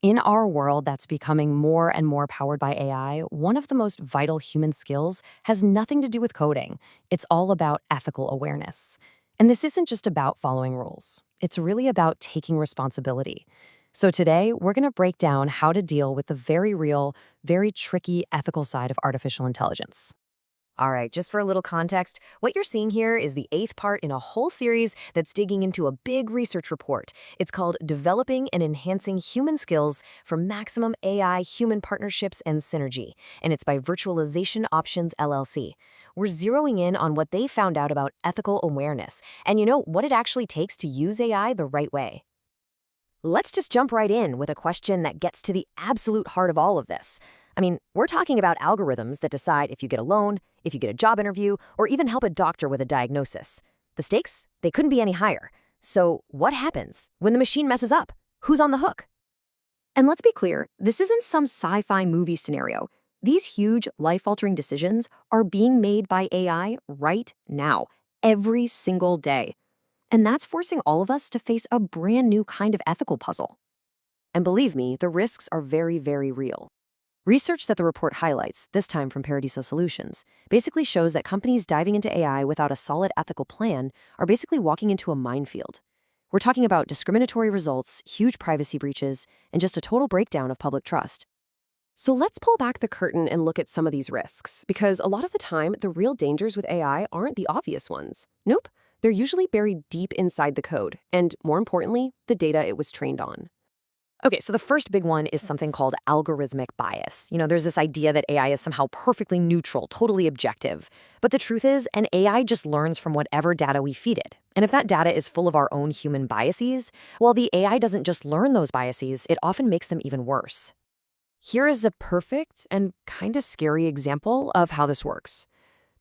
In our world that's becoming more and more powered by AI, one of the most vital human skills has nothing to do with coding. It's all about ethical awareness. And this isn't just about following rules, it's really about taking responsibility. So today, we're going to break down how to deal with the very real, very tricky ethical side of artificial intelligence. All right, just for a little context, what you're seeing here is the 8th part in a whole series that's digging into a big research report. It's called Developing and Enhancing Human Skills for Maximum AI Human Partnerships and Synergy, and it's by Virtualization Options LLC. We're zeroing in on what they found out about ethical awareness and what it actually takes to use AI the right way. Let's just jump right in with a question that gets to the absolute heart of all of this. We're talking about algorithms that decide if you get a loan, if you get a job interview, or even help a doctor with a diagnosis. The stakes? They couldn't be any higher. So what happens when the machine messes up? Who's on the hook? And let's be clear, this isn't some sci-fi movie scenario. These huge, life-altering decisions are being made by AI right now, every single day. And that's forcing all of us to face a brand new kind of ethical puzzle. And believe me, the risks are very, very real. Research that the report highlights, this time from Paradiso Solutions, basically shows that companies diving into AI without a solid ethical plan are basically walking into a minefield. We're talking about discriminatory results, huge privacy breaches, and just a total breakdown of public trust. So let's pull back the curtain and look at some of these risks, because a lot of the time, the real dangers with AI aren't the obvious ones. Nope, they're usually buried deep inside the code, and more importantly, the data it was trained on. Okay, so the first big one is something called algorithmic bias. There's this idea that AI is somehow perfectly neutral, totally objective. But the truth is, an AI just learns from whatever data we feed it. And if that data is full of our own human biases, well, the AI doesn't just learn those biases, it often makes them even worse. Here is a perfect and kind of scary example of how this works.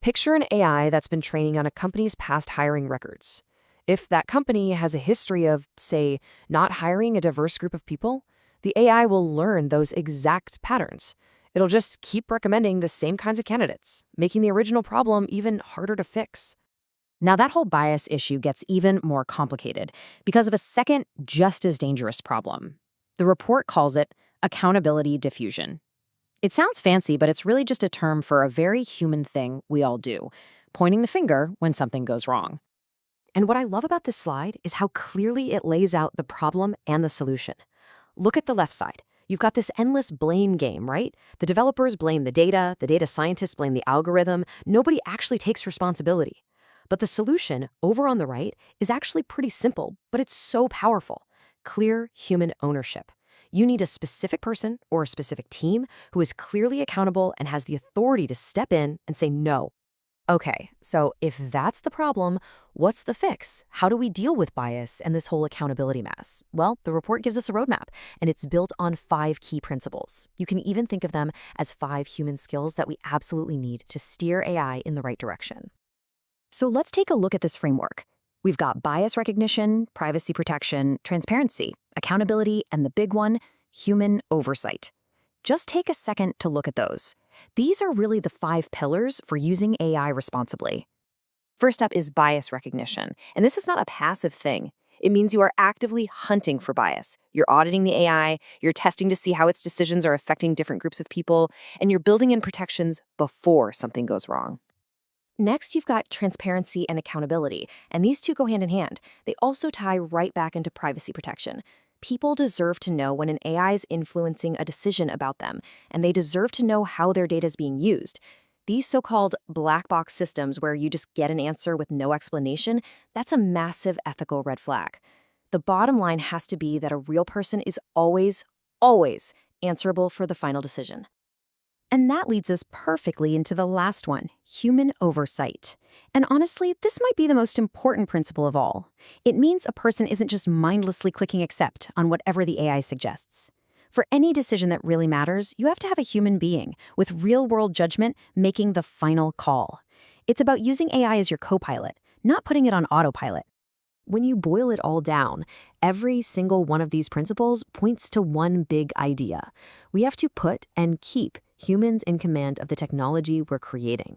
Picture an AI that's been training on a company's past hiring records. If that company has a history of, say, not hiring a diverse group of people, the AI will learn those exact patterns. It'll just keep recommending the same kinds of candidates, making the original problem even harder to fix. Now, that whole bias issue gets even more complicated because of a second, just as dangerous problem. The report calls it accountability diffusion. It sounds fancy, but it's really just a term for a very human thing we all do, pointing the finger when something goes wrong. And what I love about this slide is how clearly it lays out the problem and the solution. Look at the left side. You've got this endless blame game, right? The developers blame the data scientists blame the algorithm. Nobody actually takes responsibility. But the solution, over on the right, is actually pretty simple, but it's so powerful. Clear human ownership. You need a specific person or a specific team who is clearly accountable and has the authority to step in and say no. Okay, so if that's the problem, what's the fix? How do we deal with bias and this whole accountability mess? Well, the report gives us a roadmap, and it's built on 5 key principles. You can even think of them as 5 human skills that we absolutely need to steer AI in the right direction. So let's take a look at this framework. We've got bias recognition, privacy protection, transparency, accountability, and the big one, human oversight. Just take a second to look at those. These are really the 5 pillars for using AI responsibly. First up is bias recognition, and this is not a passive thing. It means you are actively hunting for bias. You're auditing the AI, you're testing to see how its decisions are affecting different groups of people, and you're building in protections before something goes wrong. Next, you've got transparency and accountability, and these two go hand in hand. They also tie right back into privacy protection. People deserve to know when an AI is influencing a decision about them, and they deserve to know how their data is being used. These so-called black box systems where you just get an answer with no explanation, that's a massive ethical red flag. The bottom line has to be that a real person is always, always answerable for the final decision. And that leads us perfectly into the last one, human oversight. And honestly, this might be the most important principle of all. It means a person isn't just mindlessly clicking accept on whatever the AI suggests. For any decision that really matters, you have to have a human being with real-world judgment making the final call. It's about using AI as your co-pilot, not putting it on autopilot. When you boil it all down, every single one of these principles points to one big idea. We have to put and keep humans in command of the technology we're creating.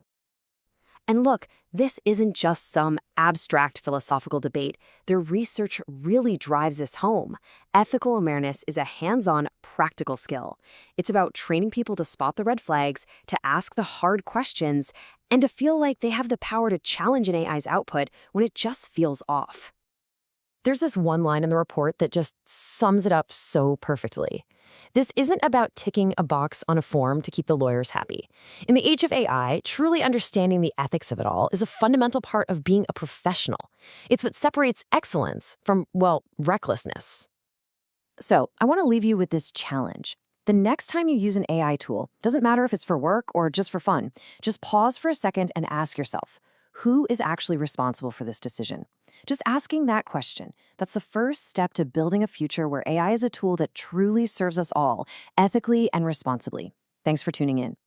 And look, this isn't just some abstract philosophical debate. Their research really drives this home. Ethical awareness is a hands-on, practical skill. It's about training people to spot the red flags, to ask the hard questions, and to feel like they have the power to challenge an AI's output when it just feels off. There's this one line in the report that just sums it up so perfectly. This isn't about ticking a box on a form to keep the lawyers happy. In the age of AI, truly understanding the ethics of it all is a fundamental part of being a professional. It's what separates excellence from, well, recklessness. So, I want to leave you with this challenge. The next time you use an AI tool, doesn't matter if it's for work or just for fun, just pause for a second and ask yourself, who is actually responsible for this decision? Just asking that question, that's the first step to building a future where AI is a tool that truly serves us all, ethically and responsibly. Thanks for tuning in.